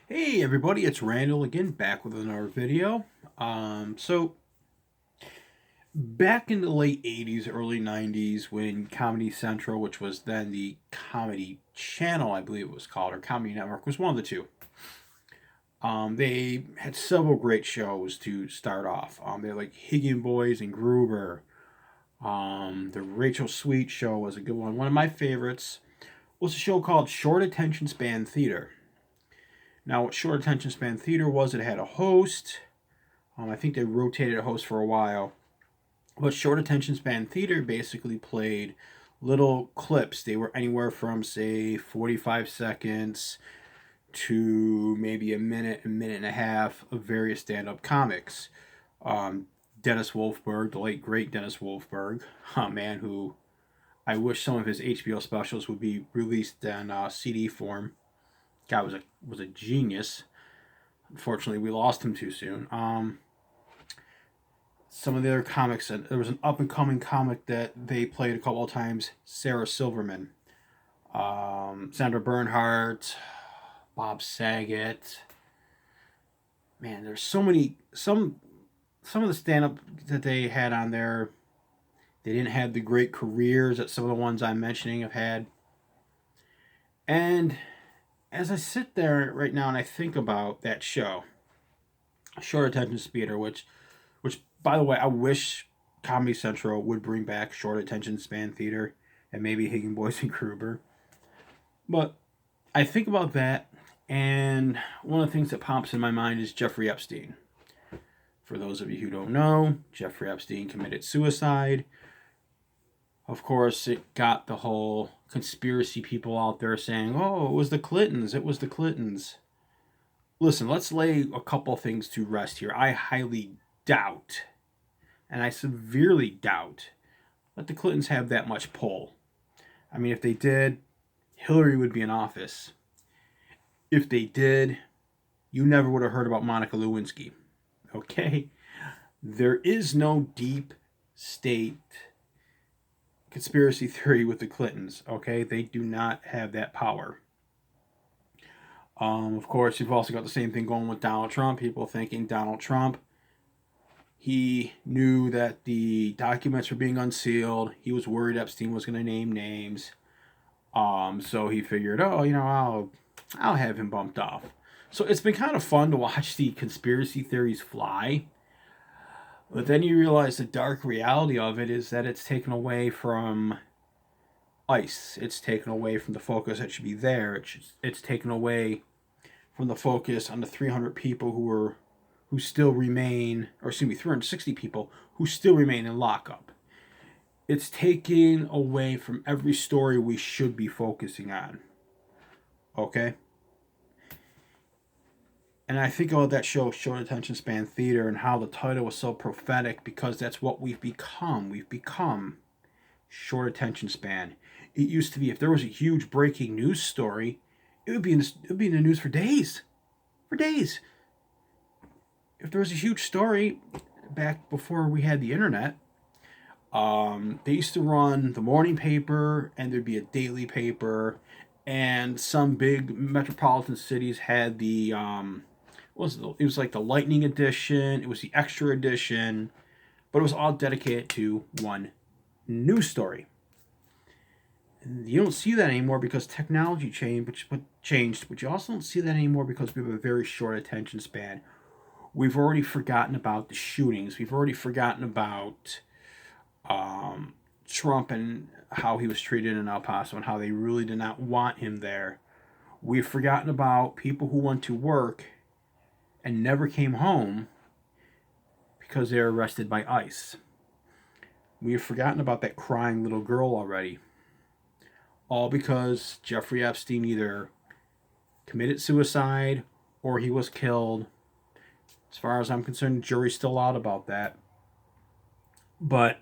Hey everybody, it's Randall again, back with another video. So back in the late 80s, early 90s, when Comedy Central, which was then the Comedy Channel, I believe it was called, or Comedy Network, was one of the two. They had several great shows to start off. They had like Higgin Boys and Gruber. The Rachel Sweet show was a good one. One of my favorites was a show called Short Attention Span Theater. Now, what Short Attention Span Theater was, it had a host. I think they rotated a host for a while. But Short Attention Span Theater basically played little clips. They were anywhere from, say, 45 seconds to maybe a minute and a half of various stand up comics. Dennis Wolfberg, the late great Dennis Wolfberg, a man who I wish some of his HBO specials would be released in CD form. Guy was a genius. Unfortunately, we lost him too soon. Some of the other comics, there was an up and coming comic that they played a couple of times. Sarah Silverman, Sandra Bernhardt, Bob Saget. Man, there's so many. Some of the stand up that they had on there, they didn't have the great careers that some of the ones I'm mentioning have had. And as I sit there right now and I think about that show, Short Attention Speeder, which by the way, I wish Comedy Central would bring back Short Attention Span Theater and maybe Higgin Boys and Kruber. But I think about that, and one of the things that pops in my mind is Jeffrey Epstein. For those of you who don't know, Jeffrey Epstein committed suicide. Of course, it got the whole conspiracy people out there saying, oh, it was the Clintons, it was the Clintons. Listen, let's lay a couple things to rest here. I highly doubt, and I severely doubt, that the Clintons have that much pull. I mean, if they did, Hillary would be in office. If they did, you never would have heard about Monica Lewinsky. Okay? There is no deep state conspiracy theory with the Clintons. Okay? They do not have that power. Of course, you've also got the same thing going with Donald Trump. People thinking Donald Trump, he knew that the documents were being unsealed. He was worried Epstein was going to name names. So he figured, oh, I'll have him bumped off. So it's been kind of fun to watch the conspiracy theories fly. But then you realize the dark reality of it is that it's taken away from ICE. It's taken away from the focus that should be there. It's taken away from the focus on the 300 people who still remain, or excuse me, 360 people who still remain in lockup. It's taken away from every story we should be focusing on. Okay? And I think about that show, Short Attention Span Theater, and how the title was so prophetic because that's what we've become. We've become short attention span. It used to be if there was a huge breaking news story, it would be in the news for days. For days. If there was a huge story back before we had the internet, they used to run the morning paper and there'd be a daily paper, and some big metropolitan cities had the it was like the lightning edition, it was the extra edition, but it was all dedicated to one news story. And you don't see that anymore because technology changed, but you also don't see that anymore because we have a very short attention span. We've already forgotten about the shootings. We've already forgotten about Trump and how he was treated in El Paso and how they really did not want him there. We've forgotten about people who went to work and never came home because they were arrested by ICE. We have forgotten about that crying little girl already. All because Jeffrey Epstein either committed suicide or he was killed. As far as I'm concerned, the jury's still out about that. But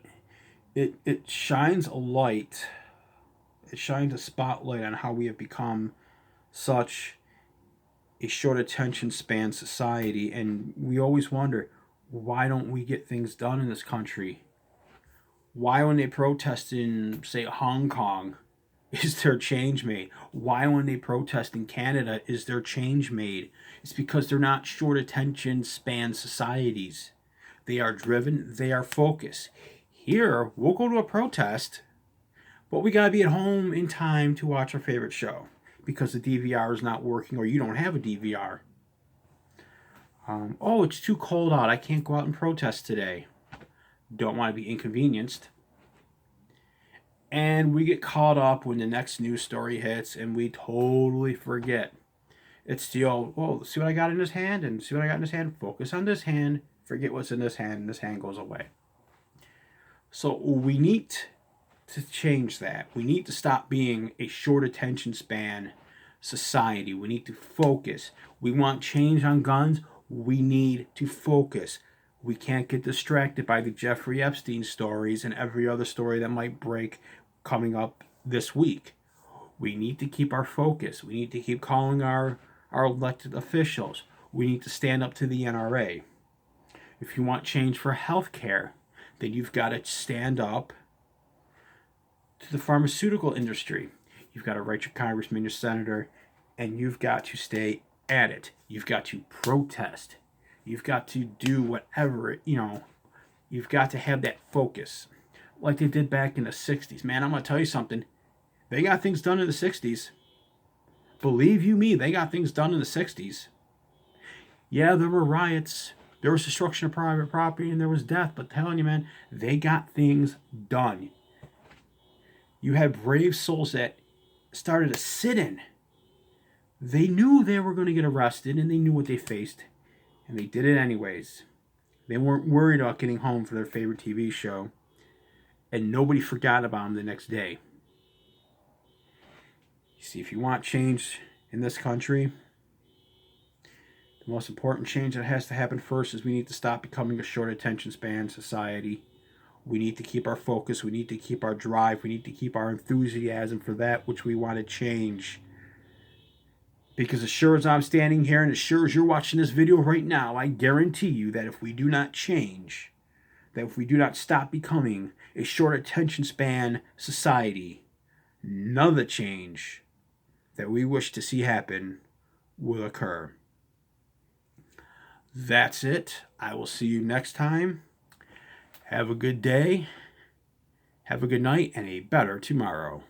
it shines a light, it shines a spotlight on how we have become such a short attention span society. And we always wonder, why don't we get things done in this country? Why, when they protest in, say, Hong Kong, is there change made? Why, when they protest in Canada, is there change made? It's because they're not short attention span societies. They are driven, they are focused. Here, we'll go to a protest, but we gotta be at home in time to watch our favorite show because the DVR is not working or you don't have a DVR. Oh, it's too cold out. I can't go out and protest today. Don't want to be inconvenienced. And we get caught up when the next news story hits and we totally forget. It's the old, oh, see what I got in this hand and see what I got in this hand. Focus on this hand. Forget what's in this hand and this hand goes away. So we need to change that. We need to stop being a short attention span society. We need to focus. We want change on guns. We need to focus. We can't get distracted by the Jeffrey Epstein stories and every other story that might break coming up this week. We need to keep our focus. We need to keep calling our elected officials. We need to stand up to the NRA. If you want change for healthcare, then you've got to stand up to the pharmaceutical industry. You've got to write your congressman, your senator, and you've got to stay at it. You've got to protest. You've got to do whatever, you've got to have that focus. Like they did back in the 60s. Man, I'm going to tell you something. They got things done in the 60s. Believe you me, they got things done in the 60s. Yeah, there were riots. There was destruction of private property and there was death. But telling you, man, they got things done. You have brave souls that started a sit-in. They knew they were going to get arrested and they knew what they faced. And they did it anyways. They weren't worried about getting home for their favorite TV show. And nobody forgot about them the next day. You see, if you want change in this country, the most important change that has to happen first is we need to stop becoming a short attention span society. We need to keep our focus. We need to keep our drive. We need to keep our enthusiasm for that which we want to change. Because as sure as I'm standing here and as sure as you're watching this video right now, I guarantee you that if we do not change, that if we do not stop becoming a short attention span society, none of the change that we wish to see happen will occur. That's it. I will see you next time. Have a good day, have a good night, and a better tomorrow.